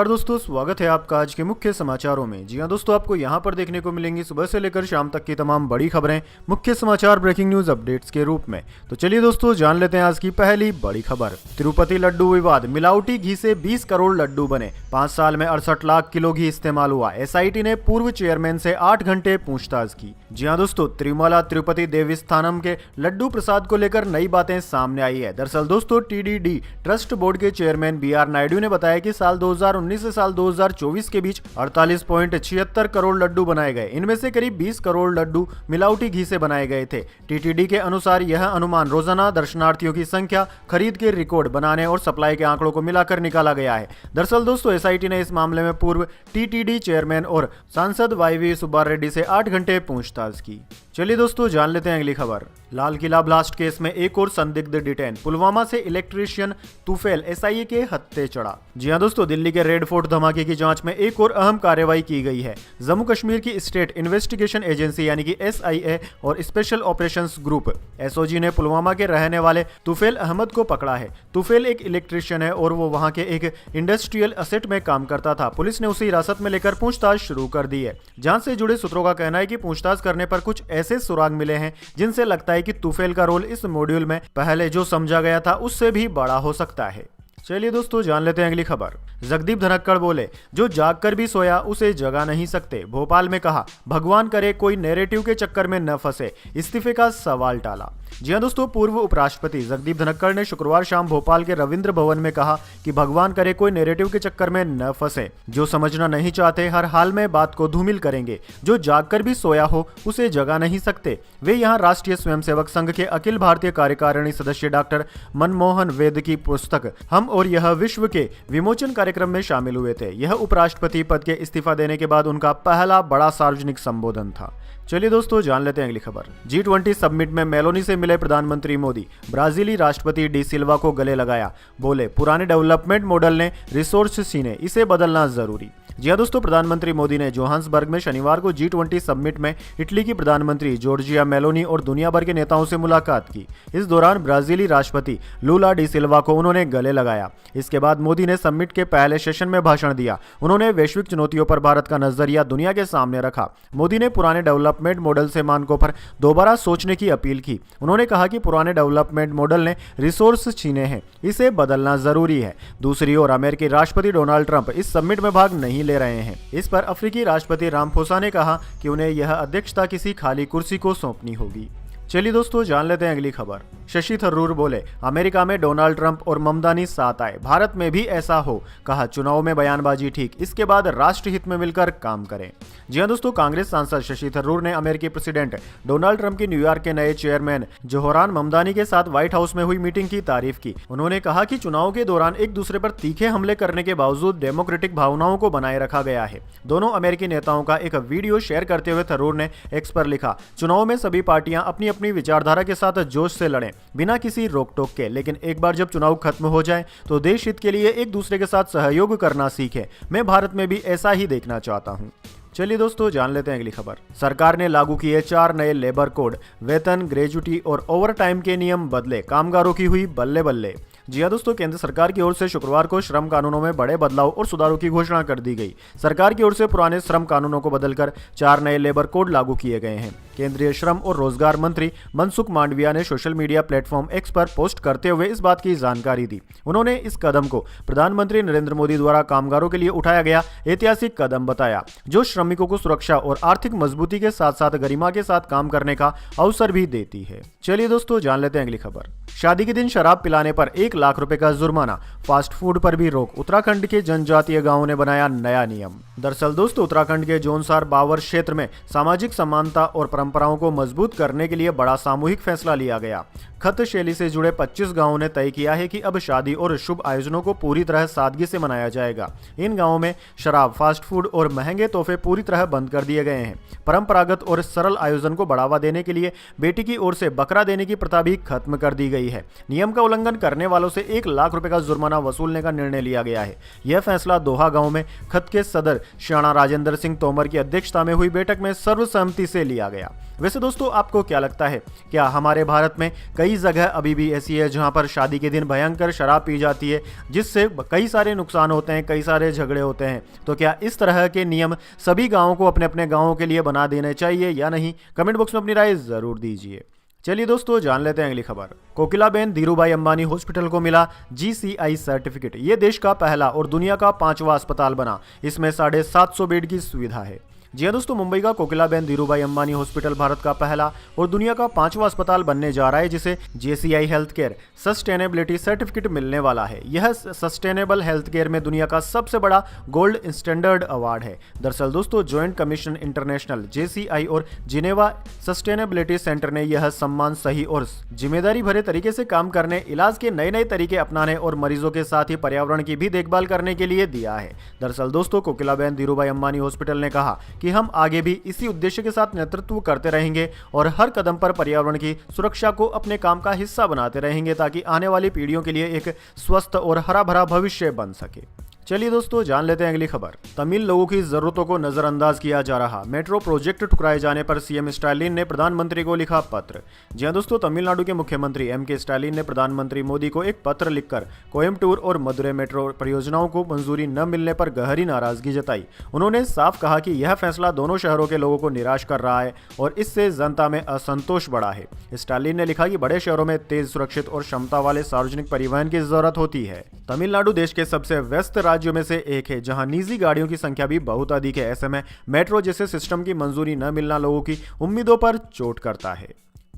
और दोस्तों स्वागत है आपका आज के मुख्य समाचारों में। जी हां दोस्तों, आपको यहां पर देखने को मिलेंगी सुबह से लेकर शाम तक की तमाम बड़ी खबरें मुख्य समाचार ब्रेकिंग न्यूज अपडेट्स के रूप में। तो चलिए दोस्तों जान लेते हैं आज की पहली बड़ी खबर। तिरुपति लड्डू विवाद, मिलावटी घी से 20 करोड़ लड्डू बने, 5 साल में 68 लाख किलो घी इस्तेमाल हुआ। एसआईटी ने पूर्व चेयरमैन से 8 घंटे पूछताछ की। जी हाँ दोस्तों, तिरुमला तिरुपति देवस्थानम के लड्डू प्रसाद को लेकर नई बातें सामने आई है। दरअसल दोस्तों टीडीडी ट्रस्ट बोर्ड के चेयरमैन बीआर नायडू ने बताया कि साल 2019 से साल 2024 के बीच 48.76 करोड़ लड्डू बनाए गए। इनमें से करीब 20 करोड़ लड्डू मिलावटी घी से बनाए गए थे। टीटीडी के अनुसार यह अनुमान रोजाना दर्शनार्थियों की संख्या, खरीद के रिकॉर्ड बनाने और सप्लाई के आंकड़ों को मिलाकर निकाला गया है। दरअसल दोस्तों एसआईटी ने इस मामले में पूर्व टीटीडी चेयरमैन और सांसद वाईवी सुब्बा रेड्डी से 8 घंटे पूछताछ की। चलिए दोस्तों जान लेते हैं अगली खबर। लाल किला ब्लास्ट केस में एक और संदिग्ध डिटेन, पुलवामा से इलेक्ट्रीशियन तुफैल एसआईए के हत्थे चढ़ा। जी हां दोस्तों, दिल्ली के रेड फोर्ट धमाके की जांच में एक और अहम कार्रवाई की गई है। जम्मू कश्मीर की स्टेट इन्वेस्टिगेशन एजेंसी यानी कि एसआईए और स्पेशल ऑपरेशंस ग्रुप एसओजी ने पुलवामा के रहने वाले तुफैल अहमद को पकड़ा है। तुफैल एक इलेक्ट्रीशियन है और वो वहां के एक इंडस्ट्रियल असेट में काम करता था। पुलिस ने उसे हिरासत में लेकर पूछताछ शुरू कर दी है। जांच से जुड़े सूत्रों का कहना है कि पूछताछ करने पर कुछ ऐसे सुराग मिले हैं जिनसे लगता है कि तुफैल का रोल इस मॉड्यूल में पहले जो समझा गया था उससे भी बड़ा हो सकता है। चलिए दोस्तों जान लेते हैं अगली खबर। जगदीप धनखड़ बोले, जो जाग कर भी सोया उसे जगा नहीं सकते। भोपाल में कहा, भगवान करे कोई नैरेटिव के चक्कर में न फंसे, इस्तीफे का सवाल टाला। जी हां दोस्तों, पूर्व उपराष्ट्रपति जगदीप धनखड़ ने शुक्रवार शाम भोपाल के रविंद्र भवन में कहा कि भगवान करे कोई नैरेटिव के चक्कर में न फंसे। जो समझना नहीं चाहते हर हाल में बात को धूमिल करेंगे। जो जाग कर भी सोया हो उसे जगा नहीं सकते। वे यहाँ राष्ट्रीय स्वयंसेवक संघ के अखिल भारतीय कार्यकारिणी सदस्य डॉक्टर मनमोहन वेद की पुस्तक हम और यह विश्व के विमोचन कार्यक्रम में शामिल हुए थे। यह उपराष्ट्रपति पद के इस्तीफा देने के बाद उनका पहला बड़ा सार्वजनिक संबोधन था। चलिए दोस्तों जान लेते हैं अगली खबर। G20 समिट में मेलोनी से मिले प्रधानमंत्री मोदी, ब्राजीली राष्ट्रपति डी सिल्वा को गले लगाया। बोले, पुराने डेवलपमेंट मॉडल ने रिसोर्स छीने, इसे बदलना जरूरी। जी हाँ दोस्तों, प्रधानमंत्री मोदी ने जोहान्सबर्ग में शनिवार को G20 समिट में इटली की प्रधानमंत्री जॉर्जिया मेलोनी और दुनिया भर के नेताओं से मुलाकात की। इस दौरान ब्राजीली राष्ट्रपति लूला डी सिल्वा को उन्होंने गले लगाया। इसके बाद मोदी ने समिट के पहले सेशन में भाषण दिया। उन्होंने वैश्विक चुनौतियों पर भारत का नजरिया दुनिया के सामने रखा। मोदी ने पुराने डेवलपमेंट मॉडल से मानकों पर दोबारा सोचने की अपील की। उन्होंने कहा कि पुराने डेवलपमेंट मॉडल ने रिसोर्स छीने हैं, इसे बदलना जरूरी है। दूसरी ओर अमेरिकी राष्ट्रपति डोनाल्ड ट्रंप इस समिट में भाग नहीं ले रहे हैं। इस पर अफ्रीकी राष्ट्रपति रामफोसा ने कहा कि उन्हें यह अध्यक्षता किसी खाली कुर्सी को सौंपनी होगी। चलिए दोस्तों जान लेते हैं अगली खबर। शशि थरूर बोले, अमेरिका में डोनाल्ड ट्रंप और ममदानी साथ आए, भारत में भी ऐसा हो। कहा, चुनाव में बयानबाजी ठीक, इसके बाद राष्ट्र हित में मिलकर काम करें। जी हां दोस्तों, कांग्रेस सांसद शशि थरूर ने अमेरिकी प्रेसिडेंट डोनाल्ड ट्रंप की न्यूयॉर्क के नए चेयरमैन जोहरान ममदानी के साथ व्हाइट हाउस में हुई मीटिंग की तारीफ की। उन्होंने कहा कि चुनाव के दौरान एक दूसरे पर तीखे हमले करने के बावजूद डेमोक्रेटिक भावनाओं को बनाए रखा गया है। दोनों अमेरिकी नेताओं का एक वीडियो शेयर करते हुए थरूर ने एक्स पर लिखा, चुनाव में सभी पार्टियां अपनी अपनी विचारधारा के साथ जोश से लड़ें, बिना किसी रोक टोक के, लेकिन एक बार जब चुनाव खत्म हो जाए तो देश हित के लिए एक दूसरे के साथ सहयोग करना सीखें। मैं भारत में भी ऐसा ही देखना चाहता हूं। चलिए दोस्तों जान लेते हैं अगली खबर। सरकार ने लागू किए 4 नए लेबर कोड, वेतन, ग्रेजुटी और ओवरटाइम के नियम बदले, कामगारों की हुई बल्ले बल्ले। जी हां दोस्तों, केंद्र सरकार की ओर से शुक्रवार को श्रम कानूनों में बड़े बदलाव और सुधारों की घोषणा कर दी गई। सरकार की ओर से पुराने श्रम कानूनों को बदलकर 4 नए लेबर कोड लागू किए गए हैं। केंद्रीय श्रम और रोजगार मंत्री मनसुख मांडविया ने सोशल मीडिया प्लेटफॉर्म एक्स पर पोस्ट करते हुए इस बात की जानकारी दी। उन्होंने इस कदम को प्रधानमंत्री नरेंद्र मोदी द्वारा कामगारों के लिए उठाया गया ऐतिहासिक कदम बताया, जो श्रमिकों को सुरक्षा और आर्थिक मजबूती के साथ साथ गरिमा के साथ काम करने का अवसर भी देती है। चलिए दोस्तों जान लेते हैं अगली खबर। शादी के दिन शराब पिलाने पर 1 लाख रुपए का जुर्माना, फास्ट फूड पर भी रोक। उत्तराखंड के जनजातीय गांवों ने बनाया नया नियम। दरअसल दोस्तों, उत्तराखंड के जोनसार बावर क्षेत्र में सामाजिक समानता और परंपराओं को मजबूत करने के लिए बड़ा सामूहिक फैसला लिया गया। खत शैली से जुड़े 25 गांवों ने तय किया है कि अब शादी और शुभ आयोजनों को पूरी तरह सादगी से मनाया जाएगा। इन गांवों में शराब, फास्ट फूड और महंगे तोहफे पूरी तरह बंद कर दिए गए हैं। परंपरागत और सरल आयोजन को बढ़ावा देने के लिए बेटी की ओर से बकरा देने की प्रथा भी खत्म कर दी गई है। नियम का उल्लंघन करने वाला वालों से 1 लाख रुपए का जुर्माना वसूलने का निर्णय लिया गया है। यह फैसला दोहा गांव में खत के सदर श्याणा राजेंद्र सिंह तोमर की अध्यक्षता में हुई बैठक में सर्वसम्मति से लिया गया। वैसे दोस्तों, आपको क्या लगता है, क्या हमारे भारत में कई जगह अभी भी ऐसी है जहां पर शादी के दिन भयंकर शराब पी जाती है, जिससे कई सारे नुकसान होते हैं, कई सारे झगड़े होते हैं? तो क्या इस तरह के नियम सभी गांवों को अपने अपने गांवों के लिए बना देने चाहिए या नहीं? कमेंट बॉक्स में अपनी राय जरूर दीजिए। चलिए दोस्तों, जान लेते हैं अगली खबर। कोकिलाबेन धीरूभाई अंबानी हॉस्पिटल को मिला GCI सर्टिफिकेट। ये देश का पहला और दुनिया का 5वां अस्पताल बना। इसमें 750 बेड की सुविधा है। जी हाँ दोस्तों, मुंबई का कोकिलाबेन धीरूभाई अंबानी हॉस्पिटल भारत का पहला और दुनिया का 5वां अस्पताल बनने जा रहा है, जिसे GCI health care sustainability certificate मिलने वाला है। यह सस्टेनेबल हेल्थ केयर में दुनिया का सबसे बड़ा गोल्ड स्टैंडर्ड अवार्ड है। दरअसल दोस्तों, ज्वाइंट कमीशन इंटरनेशनल JCI और जिनेवा सस्टेनेबिलिटी सेंटर ने यह सम्मान सही और जिम्मेदारी भरे तरीके से काम करने, इलाज के नए नए तरीके अपनाने और मरीजों के साथ ही पर्यावरण की भी देखभाल करने के लिए दिया है। दरअसल दोस्तों, कोकिलाबेन धीरूभाई अंबानी हॉस्पिटल ने कहा कि हम आगे भी इसी उद्देश्य के साथ नेतृत्व करते रहेंगे और हर कदम पर पर्यावरण की सुरक्षा को अपने काम का हिस्सा बनाते रहेंगे, ताकि आने वाली पीढ़ियों के लिए एक स्वस्थ और हरा भरा भविष्य बन सके। चलिए दोस्तों, जान लेते हैं अगली खबर। तमिल लोगों की जरूरतों को नजरअंदाज किया जा रहा, मेट्रो प्रोजेक्ट ठुकराए जाने पर CM स्टालिन ने प्रधानमंत्री को लिखा पत्र। जी हां दोस्तों, तमिलनाडु के मुख्यमंत्री MK स्टालिन ने प्रधानमंत्री मोदी को एक पत्र लिखकर कोयम्बटूर और मदुरै मेट्रो परियोजनाओं को मंजूरी न मिलने पर गहरी नाराजगी जताई। उन्होंने साफ कहा कि यह फैसला दोनों शहरों के लोगों को निराश कर रहा है और इससे जनता में असंतोष बढ़ा है। स्टालिन ने लिखा कि बड़े शहरों में तेज, सुरक्षित और क्षमता वाले सार्वजनिक परिवहन की जरूरत होती है। तमिलनाडु देश के सबसे व्यस्त राज्यों में से एक है, जहां निजी गाड़ियों की संख्या भी बहुत अधिक है। ऐसे में मेट्रो जैसे सिस्टम की मंजूरी न मिलना लोगों की उम्मीदों पर चोट करता है।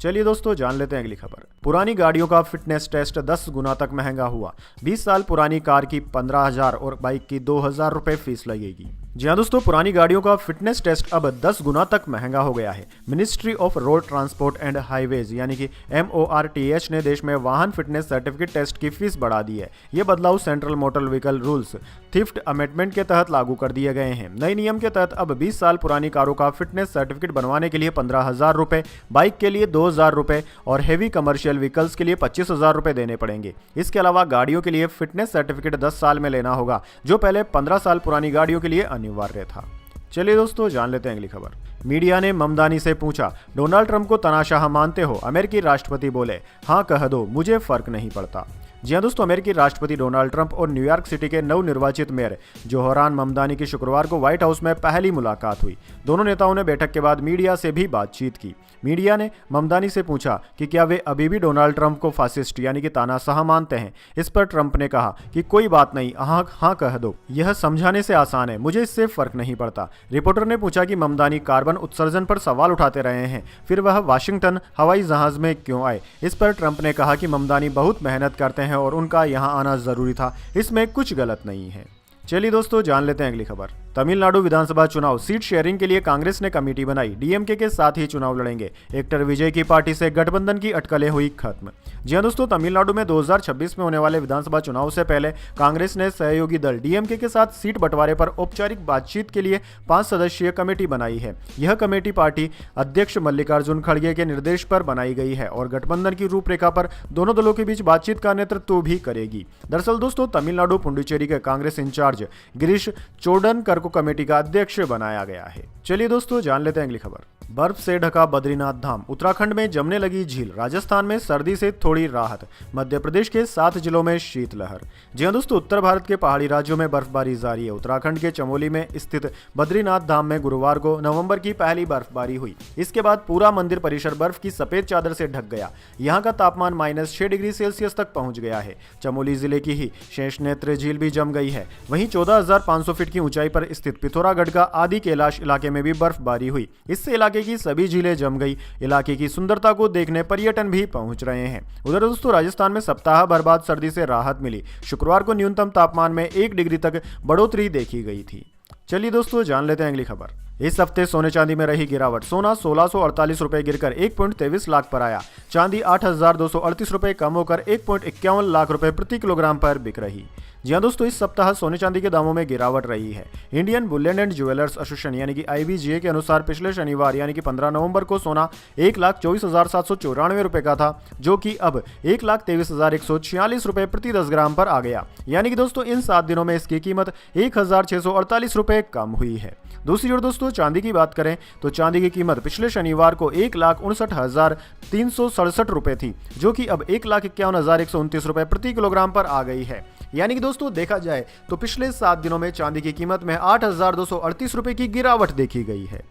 चलिए दोस्तों, जान लेते हैं अगली खबर। पुरानी गाड़ियों का फिटनेस टेस्ट 10 गुना तक महंगा हुआ। 20 साल पुरानी कार की 15,000 और बाइक की 2,000 रुपए फीस लगेगी। जी हाँ दोस्तों, पुरानी गाड़ियों का फिटनेस टेस्ट अब 10 गुना तक महंगा हो गया है। Ministry of road transport and highways यानी कि MORTH ने देश में वाहन फिटनेस सर्टिफिकेट टेस्ट की फीस बढ़ा दी है। ये बदलाव central motor vehicle rules fifth amendment के तहत लागू कर दिए गए हैं। नए नियम के तहत अब 20 साल पुरानी कारों का फिटनेस सर्टिफिकेट बनवाने के लिए 15,000 रुपए, बाइक के लिए 2,000 रुपए और हेवी कमर्शियल व्हीकल्स के लिए 25,000 रुपए देने पड़ेंगे। इसके अलावा गाड़ियों के लिए फिटनेस सर्टिफिकेट 10 साल में लेना होगा, जो पहले 15 साल पुरानी गाड़ियों के लिए अनिवार्य था। चलिए दोस्तों, जान लेते हैं अगली खबर। मीडिया ने ममदानी से पूछा, डोनाल्ड ट्रंप को तानाशाह मानते हो? अमेरिकी राष्ट्रपति बोले, हाँ कह दो, मुझे फर्क नहीं पड़ता। जी हाँ दोस्तों, अमेरिकी राष्ट्रपति डोनाल्ड ट्रंप और न्यूयॉर्क सिटी के नवनिर्वाचित मेयर जोहरान ममदानी की शुक्रवार को व्हाइट हाउस में पहली मुलाकात हुई। दोनों नेताओं ने बैठक के बाद मीडिया से भी बातचीत की। मीडिया ने ममदानी से पूछा कि क्या वे अभी भी डोनाल्ड ट्रंप को फासिस्ट यानी कि तानाशाह मानते हैं। इस पर ट्रंप ने कहा कि कोई बात नहीं, हाँ कह दो, यह समझाने से आसान है, मुझे इससे फर्क नहीं पड़ता। रिपोर्टर ने पूछा कि ममदानी कार्बन उत्सर्जन पर सवाल उठाते रहे हैं, फिर वह वाशिंगटन हवाई जहाज में क्यों आए। इस पर ट्रंप ने कहा कि ममदानी बहुत मेहनत करते हैं और उनका यहाँ आना जरूरी था, इसमें कुछ गलत नहीं है। चलिए दोस्तों, जान लेते हैं अगली खबर। तमिलनाडु विधानसभा चुनाव सीट शेयरिंग के लिए कांग्रेस ने कमेटी बनाई। DMK के साथ ही चुनाव लड़ेंगे। एक्टर विजय की पार्टी से गठबंधन की अटकलें हुई खत्म। जी हां दोस्तों, तमिलनाडु में 2026 में होने वाले विधानसभा चुनाव से पहले कांग्रेस ने सहयोगी दल DMK के साथ सीट बंटवारे पर औपचारिक बातचीत के लिए 5 सदस्यीय कमेटी बनाई है। यह कमेटी पार्टी अध्यक्ष मल्लिकार्जुन खड़गे के निर्देश पर बनाई गई है और गठबंधन की रूपरेखा पर दोनों दलों के बीच बातचीत का नेतृत्व भी करेगी। दरअसल दोस्तों, तमिलनाडु पुडुचेरी के कांग्रेस इंचार्ज गिरीश चोडनकर को कमेटी का अध्यक्ष बनाया गया है। चलिए दोस्तों, जान लेते हैं अगली खबर। बर्फ से ढका बद्रीनाथ धाम, उत्तराखंड में जमने लगी झील, राजस्थान में सर्दी से थोड़ी राहत, मध्य प्रदेश के 7 जिलों में शीतलहर। जी हां दोस्तों, उत्तर भारत के पहाड़ी राज्यों में बर्फबारी जारी है। उत्तराखंड के चमोली में स्थित बद्रीनाथ धाम में गुरुवार को नवंबर की पहली बर्फबारी हुई। इसके बाद पूरा मंदिर परिसर बर्फ की सफेद चादर से ढक गया। यहाँ का तापमान -6 डिग्री सेल्सियस तक पहुंच गया है। चमोली जिले की ही शेषनेत्र झील भी जम गई है। वहीं 14,500 फीट की ऊंचाई पर स्थित पिथौरागढ़ का आदि कैलाश इलाके में भी बर्फबारी हुई। इससे इलाके की सभी झीलें जम गई। इलाके की सुंदरता को देखने पर्यटन भी पहुंच रहे हैं। उधर दोस्तों, राजस्थान में सप्ताह भर बाद सर्दी से राहत मिली। शुक्रवार को न्यूनतम तापमान में 1 डिग्री तक बढ़ोतरी देखी गई थी। चलिए दोस्तों, जान लेते हैं अगली खबर। इस हफ्ते सोने चांदी में रही गिरावट। सोना 1648 रुपए गिरकर 1.23 लाख पर आया। चांदी 8,238 रुपए कम होकर 1.51 लाख रुपए प्रति किलोग्राम पर बिक रही। जी हाँ दोस्तों, इस सप्ताह सोने चांदी के दामों में गिरावट रही है। Indian Boolean and jewellers association यानी कि IBGA के अनुसार पिछले शनिवार यानी कि 15 नवंबर को सोना 1,24,794 रुपए का था, जो कि अब 1,23,146 रुपए प्रति 10 ग्राम पर आ गया। यानी कि दोस्तों इन 7 दिनों में इसकी कीमत 1,648 रुपए कम हुई है। दूसरी ओर दोस्तों चांदी की बात करें तो चांदी की कीमत पिछले शनिवार को 1,59,367 रुपए थी, जो कि अब 1,51,129 रुपए प्रति किलोग्राम पर आ गई है। यानी कि दोस्तों देखा जाए तो पिछले 7 दिनों में चांदी की कीमत में 8,238 रुपए की गिरावट देखी गई है।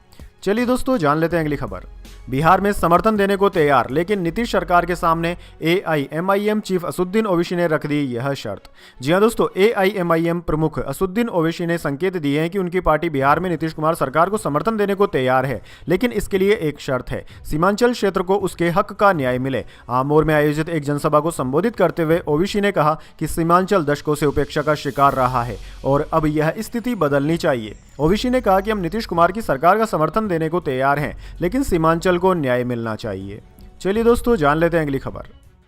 चलिए दोस्तों जान लेते हैं अगली खबर। बिहार में समर्थन देने को तैयार, लेकिन नीतीश सरकार के सामने AIMIM चीफ असुद्दीन ओवैसी ने रख दी यह शर्त। जी हां दोस्तों, AIMIM प्रमुख असुद्दीन ओवैसी ने संकेत दिए हैं कि उनकी पार्टी बिहार में नीतीश कुमार सरकार को समर्थन देने को तैयार है, लेकिन इसके लिए एक शर्त है, सीमांचल क्षेत्र को उसके हक का न्याय मिले। आमोर में आयोजित एक जनसभा को संबोधित करते हुए ओवैसी ने कहा कि सीमांचल दशकों से उपेक्षा का शिकार रहा है और अब यह स्थिति बदलनी चाहिए। ओवैसी ने कहा कि हम नीतीश कुमार की सरकार का समर्थन देने को तैयार हैं, लेकिन सीमांचल को न्याय मिलना चाहिए। चलिए दोस्तों जान लेते हैं अगली खबर।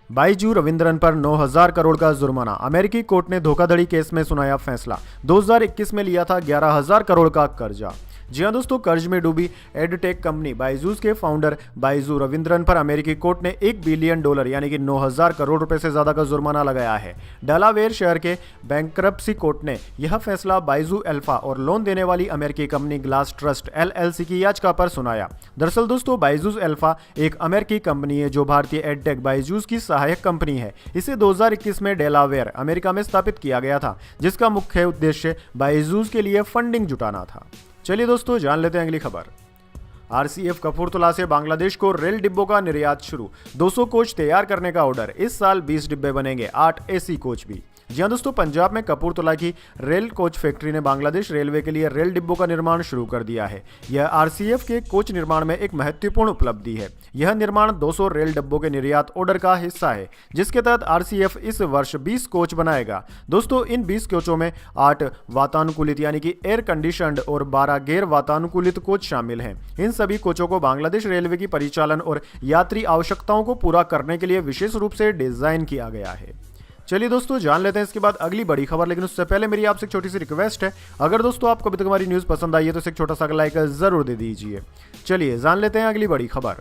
बाइजू रविंद्रन पर 9,000 करोड़ का जुर्माना, अमेरिकी कोर्ट ने धोखाधड़ी केस में सुनाया फैसला। 2021 में लिया था 11,000 करोड़ का कर्जा। जी हां दोस्तों, कर्ज में डूबी एडटेक कंपनी बाइजूस के फाउंडर बाइजू रविंद्रन पर अमेरिकी कोर्ट ने $1 बिलियन यानी कि 9,000 करोड़ रुपए से ज्यादा का जुर्माना लगाया है। डेलावेयर शहर के बैंक्रप्सी कोर्ट ने यह फैसला बाइजू अल्फा और लोन देने वाली अमेरिकी कंपनी ग्लास ट्रस्ट LLC की याचिका पर सुनाया। दरअसल दोस्तों बाइजूस अल्फा एक अमेरिकी कंपनी है जो भारतीय एडटेक बाइजूस की सहायक कंपनी है। इसे 2021 में डेलावेयर अमेरिका में स्थापित किया गया था, जिसका मुख्य उद्देश्य बाइजूस के लिए फंडिंग जुटाना था। चलिए दोस्तों जान लेते हैं अगली खबर। RCF कपूरथला से बांग्लादेश को रेल डिब्बों का निर्यात शुरू, 200 कोच तैयार करने का ऑर्डर। इस साल 20 डिब्बे बनेंगे, 8 AC कोच भी। जी हां दोस्तों, पंजाब में कपूरथला की रेल कोच फैक्ट्री ने बांग्लादेश रेलवे के लिए रेल डिब्बों का निर्माण शुरू कर दिया है। यह RCF के कोच निर्माण में एक महत्वपूर्ण उपलब्धि है। यह निर्माण 200 रेल डिब्बों के निर्यात ऑर्डर का हिस्सा है, जिसके तहत RCF इस वर्ष 20 कोच बनाएगा। दोस्तों इन 20 कोचों में 8 वातानुकूलित यानी कि एयर कंडीशनड और 12 गैर वातानुकूलित कोच शामिल हैं। इन सभी कोचों को बांग्लादेश रेलवे की परिचालन और यात्री आवश्यकताओं को पूरा करने के लिए विशेष रूप से डिजाइन किया गया है। चलिए दोस्तों जान लेते हैं इसके बाद अगली बड़ी खबर, लेकिन उससे पहले मेरी आपसे एक छोटी सी रिक्वेस्ट है, अगर दोस्तों आपको अभी तक हमारी न्यूज़ पसंद आई है तो इसे एक छोटा सा लाइक जरूर दे दीजिए। चलिए जान लेते हैं अगली बड़ी खबर।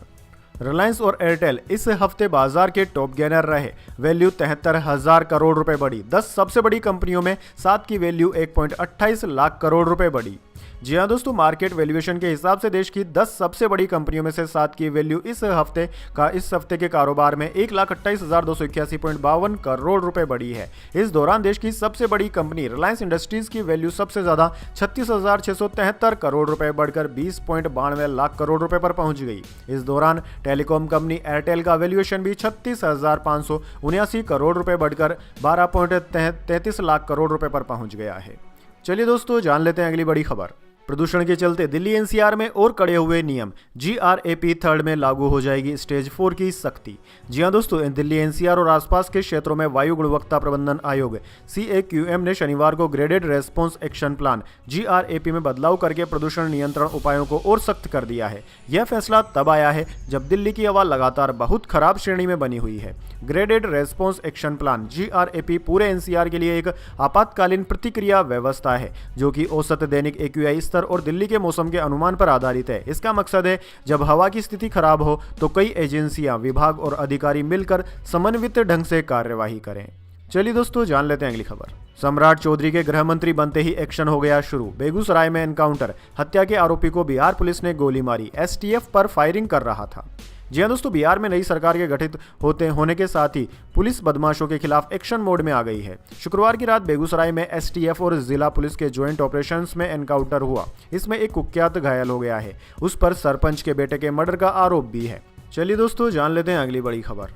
रिलायंस और एयरटेल इस हफ्ते बाजार के टॉप गेनर रहे, वैल्यू 73,000 करोड़ रुपए बढ़ी। 10 सबसे बड़ी कंपनियों में 7 की वैल्यू 1.28 लाख करोड़ रुपए बढ़ी। जी हाँ दोस्तों, मार्केट वैल्यूएशन के हिसाब से देश की 10 सबसे बड़ी कंपनियों में से 7 की वैल्यू इस हफ्ते के कारोबार में 1,28,281.52 करोड़ रुपए बढ़ी है। इस दौरान देश की सबसे बड़ी कंपनी रिलायंस इंडस्ट्रीज की वैल्यू सबसे ज्यादा 36,673 करोड़ रुपए बढ़कर 20.92 लाख करोड़ रुपए पर पहुंच गई। इस दौरान टेलीकॉम कंपनी एयरटेल का वैल्यूएशन भी 36,579 करोड़ रुपए बढ़कर 12.33 लाख करोड़ रुपए पर पहुंच गया है। चलिए दोस्तों जान लेते हैं अगली बड़ी खबर। प्रदूषण के चलते दिल्ली NCR में और कड़े हुए नियम, GRAP 3 में लागू हो जाएगी स्टेज 4 की सख्ती। जी हां दोस्तों, दिल्ली NCR और आसपास के क्षेत्रों में वायु गुणवत्ता प्रबंधन आयोग CAQM ने शनिवार को graded response action plan GRAP में बदलाव करके प्रदूषण नियंत्रण उपायों को और सख्त कर दिया है। यह फैसला तब आया है जब दिल्ली की हवा लगातार बहुत खराब श्रेणी में बनी हुई है। Graded response action plan GRAP पूरे NCR के लिए एक आपातकालीन प्रतिक्रिया व्यवस्था है, जो कि औसत दैनिक AQI स्तर और दिल्ली के मौसम के अनुमान पर आधारित है। इसका मकसद है जब हवा की स्थिति खराब हो तो कई एजेंसियां, विभाग और अधिकारी मिलकर समन्वित ढंग से कार्यवाही करें। चलिए दोस्तों जान लेते हैं अगली खबर। सम्राट चौधरी के गृह मंत्री बनते ही एक्शन हो गया शुरू, बेगूसराय में एनकाउंटर, हत्या के आरोपी को बिहार पुलिस ने गोली मारी, STF पर फायरिंग कर रहा था। जी हां दोस्तों, बिहार में नई सरकार के गठित होने के साथ ही पुलिस बदमाशों के खिलाफ एक्शन मोड में आ गई है। शुक्रवार की रात बेगूसराय में STF और जिला पुलिस के ज्वाइंट ऑपरेशंस में एनकाउंटर हुआ। इसमें एक कुख्यात घायल हो गया है, उस पर सरपंच के बेटे के मर्डर का आरोप भी है। चलिए दोस्तों जान लेते हैं अगली बड़ी खबर।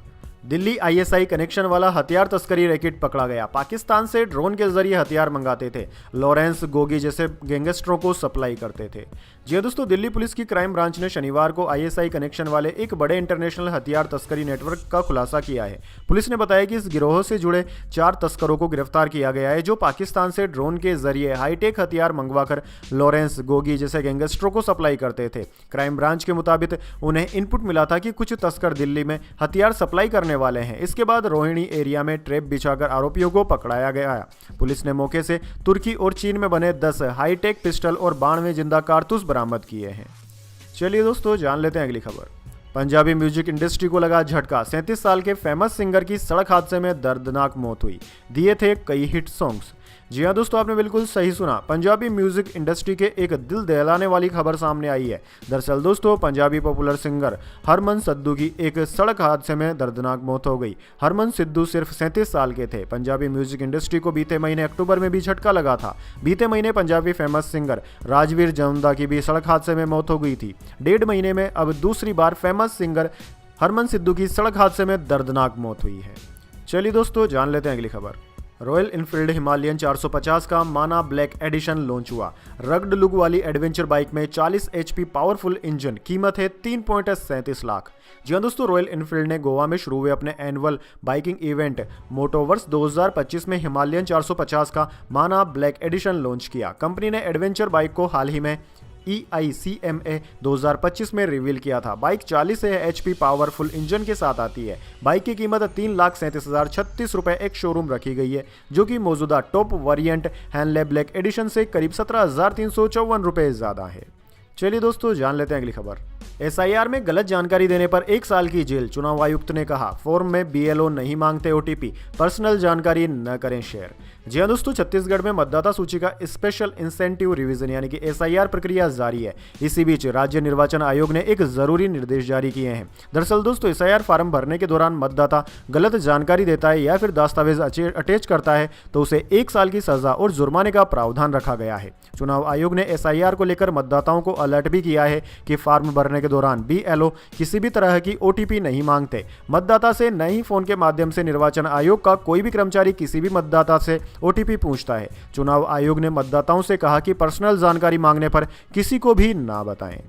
दिल्ली ISI कनेक्शन वाला हथियार तस्करी रैकेट पकड़ा गया, पाकिस्तान से ड्रोन के जरिए हथियार मंगाते थे, लॉरेंस गोगी जैसे गैंगस्टरों को सप्लाई करते थे। जी दोस्तों, दिल्ली पुलिस की क्राइम ब्रांच ने शनिवार को ISI कनेक्शन वाले एक बड़े इंटरनेशनल हथियार तस्करी नेटवर्क का खुलासा किया है। पुलिस ने बताया कि इस गिरोह से जुड़े 4 तस्करों को गिरफ्तार किया गया है, जो पाकिस्तान से ड्रोन के जरिए हाईटेक हथियार मंगवाकर लॉरेंस गोगी जैसे गैंगस्टरों को सप्लाई करते थे। क्राइम ब्रांच के मुताबिक उन्हें इनपुट मिला था कि कुछ तस्कर दिल्ली में हथियार सप्लाई करने वाले हैं। इसके बाद रोहिणी एरिया में ट्रैप बिछाकर आरोपियों को पकड़ाया गया। पुलिस ने मौके से तुर्की और चीन में बने 10 हाईटेक पिस्टल और 92 जिंदा कारतूस बरामद किए हैं। चलिए दोस्तों जान लेते हैं अगली खबर। पंजाबी म्यूजिक इंडस्ट्री को लगा झटका। 37 साल के फेमस सिंगर की सड़क हादसे में दर्दनाक मौत हुई। दिए थे कई हिट सॉन्ग्स। जी हाँ दोस्तों, आपने बिल्कुल सही सुना। पंजाबी म्यूजिक इंडस्ट्री के एक दिल दहलाने वाली खबर सामने आई है। दरअसल दोस्तों, पंजाबी पॉपुलर सिंगर हरमन सिद्धू की एक सड़क हादसे में दर्दनाक मौत हो गई। हरमन सिद्धू सिर्फ 37 साल के थे। पंजाबी म्यूजिक इंडस्ट्री को बीते महीने अक्टूबर में भी झटका लगा था। बीते महीने पंजाबी फेमस सिंगर राजवीर जमदा की भी सड़क हादसे में मौत हो गई थी। 1.5 महीने में अब दूसरी बार फेमस सिंगर हरमन सिद्धू की सड़क हादसे में दर्दनाक मौत हुई है। चलिए दोस्तों जान लेते हैं अगली खबर। रॉयल इनफील्ड हिमालयन 450 का माना ब्लैक एडिशन लॉन्च हुआ। रग्ड लुक वाली एडवेंचर बाइक में 40 HP पावरफुल इंजन, कीमत है 3.37 लाख। जी हाँ दोस्तों, रॉयल इनफील्ड ने गोवा में शुरू हुए अपने एनुअल बाइकिंग इवेंट मोटोवर्स 2025 में हिमालयन 450 का माना ब्लैक एडिशन लॉन्च किया। कंपनी ने एडवेंचर बाइक को हाल ही में EICMA 2025 में रिवील किया था। बाइक 40 HP पावरफुल इंजन के साथ आती है। बाइक की कीमत 3,37,036 रुपये एक शोरूम रखी गई है, जो कि मौजूदा top variant Henle black edition से करीब 17,354 रुपये ज़्यादा है। चलिए दोस्तों जान लेते हैं अगली खबर। SIR में गलत जानकारी देने पर 1 साल की जेल। चुनाव आयुक्त ने कहा, फॉर्म में BLO नहीं मांगते OTP, पर्सनल जानकारी न करें शेयर। जी हाँ दोस्तों, छत्तीसगढ़ में मतदाता सूची का स्पेशल इंसेंटिव रिवीजन यानी कि SIR प्रक्रिया जारी है। इसी बीच राज्य निर्वाचन आयोग ने एक जरूरी निर्देश जारी किए हैं। दरअसल दोस्तों, SIR फॉर्म भरने के दौरान मतदाता गलत जानकारी देता है या फिर दस्तावेज अटैच करता है तो उसे 1 साल की सजा और जुर्माने का प्रावधान रखा गया है। चुनाव आयोग ने SIR को लेकर मतदाताओं को अलर्ट भी किया है कि फॉर्म भरने के दौरान BLO किसी भी तरह की OTP नहीं मांगते। मतदाता से न ही फोन के माध्यम से निर्वाचन आयोग का कोई भी कर्मचारी किसी भी मतदाता से OTP पूछता है। चुनाव आयोग ने मतदाताओं से कहा कि पर्सनल जानकारी मांगने पर किसी को भी ना बताएं।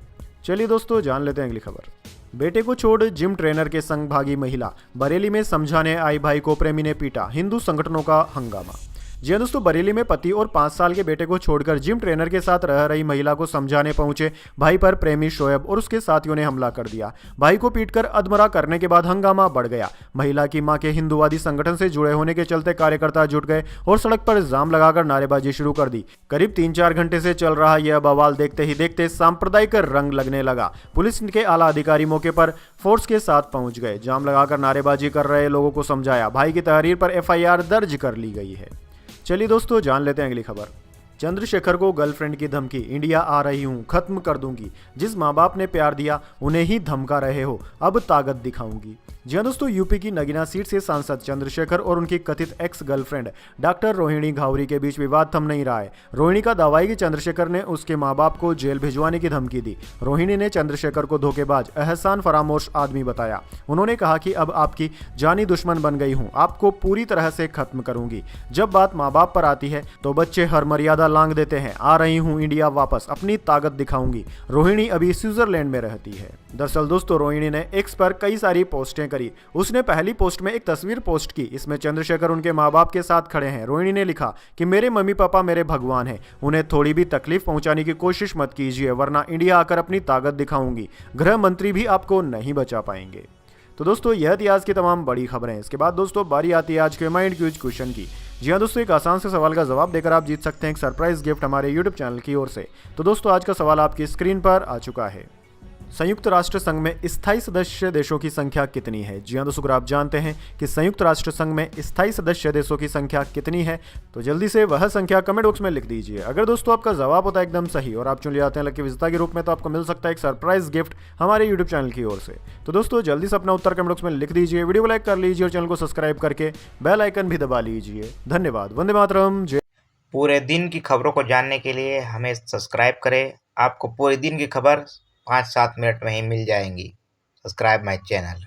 चलिए दोस्तों जान लेते हैं अगली खबर। बेटे को छोड़ जिम ट्रेनर के संग भागी महिला। बरेली में समझाने आई भाई को प्रेमी ने पीटा। हिंदू संगठनों का हंगामा। जी हाँ दोस्तों, बरेली में पति और 5 साल के बेटे को छोड़कर जिम ट्रेनर के साथ रह रही महिला को समझाने पहुंचे भाई पर प्रेमी शोएब और उसके साथियों ने हमला कर दिया। भाई को पीटकर अधमरा करने के बाद हंगामा बढ़ गया। महिला की मां के हिंदुवादी संगठन से जुड़े होने के चलते कार्यकर्ता जुट गए और सड़क पर जाम लगाकर नारेबाजी शुरू कर दी। करीब 3-4 घंटे से चल रहा यह बवाल देखते ही देखते सांप्रदायिक रंग लगने लगा। पुलिस के आला अधिकारी मौके पर फोर्स के साथ पहुंच गए। जाम लगाकर नारेबाजी कर रहे लोगों को समझाया। भाई की तहरीर पर FIR दर्ज कर ली गई है। चलिए दोस्तों जान लेते हैं अगली खबर। चंद्रशेखर को गर्लफ्रेंड की धमकी। इंडिया आ रही हूं, खत्म कर दूंगी। जिस माँ बाप ने प्यार दिया उन्हें ही धमका रहे हो, अब ताकत दिखाऊंगी। जी हाँ दोस्तों, यूपी की नगीना सीट से सांसद चंद्रशेखर और उनकी कथित ex girlfriend doctor Rohini Ghavri के बीच विवाद थम नहीं रहा है। रोहिणी का दावा है कि चंद्रशेखर ने उसके माँ बाप को जेल भिजवाने की धमकी दी। रोहिणी ने चंद्रशेखर को धोखेबाज, एहसान फरामोश आदमी बताया। उन्होंने कहा कि अब आपकी जानी दुश्मन बन गई हूँ, आपको पूरी तरह से खत्म करूंगी। जब बात माँ बाप पर आती है तो बच्चे हर मर्यादा लांघ देते हैं। आ रही हूँ इंडिया वापस, अपनी ताकत दिखाऊंगी। रोहिणी अभी स्विट्जरलैंड में रहती है। दरअसल दोस्तों, रोहिणी ने एक्स पर कई सारी पोस्टें करी। उसने पहली पोस्ट में एक तस्वीर पोस्ट की। इसमें चंद्रशेखर उनके माँ बाप के साथ खड़े हैं। रोहिणी ने लिखा कि मेरे मम्मी पापा मेरे भगवान हैं, उन्हें थोड़ी भी तकलीफ पहुंचाने की कोशिश मत कीजिए, वरना इंडिया आकर अपनी ताकत दिखाऊंगी। गृह मंत्री भी आपको नहीं बचा पाएंगे। तो दोस्तों, यह थी आज की तमाम बड़ी खबरें। इसके बाद दोस्तों बारी आती है आज के माइंड क्यूज क्वेश्चन की। जी हाँ दोस्तों, एक आसान से सवाल का जवाब देकर आप जीत सकते हैं एक सरप्राइज गिफ्ट हमारे यूट्यूब चैनल की ओर से। तो दोस्तों, आज का सवाल आपकी स्क्रीन पर आ चुका है। संयुक्त राष्ट्र संघ में स्थायी सदस्य देशों की संख्या कितनी है? जी हाँ दोस्तों, अगर आप जानते हैं कि संयुक्त राष्ट्र संघ में स्थायी सदस्य देशों की संख्या कितनी है तो जल्दी से वह संख्या कमेंट बॉक्स में लिख दीजिए। अगर दोस्तों आपका जवाब होता है एकदम सही और आप चुन लिए जाते हैं लकी विजेता के रूप में, तो आपको मिल सकता है एक सरप्राइज गिफ्ट हमारे यूट्यूब चैनल की ओर से। तो दोस्तों जल्दी से अपना उत्तर कमेंट बॉक्स में लिख दीजिए, वीडियो को लाइक कर लीजिए और चैनल को सब्सक्राइब करके बेल आइकन भी दबा लीजिए। धन्यवाद। वंदे मातरम। जय। पूरे दिन की खबरों को जानने के लिए हमें सब्सक्राइब करें। आपको पूरे दिन की खबर 5-7 मिनट में ही मिल जाएंगी। Subscribe my channel.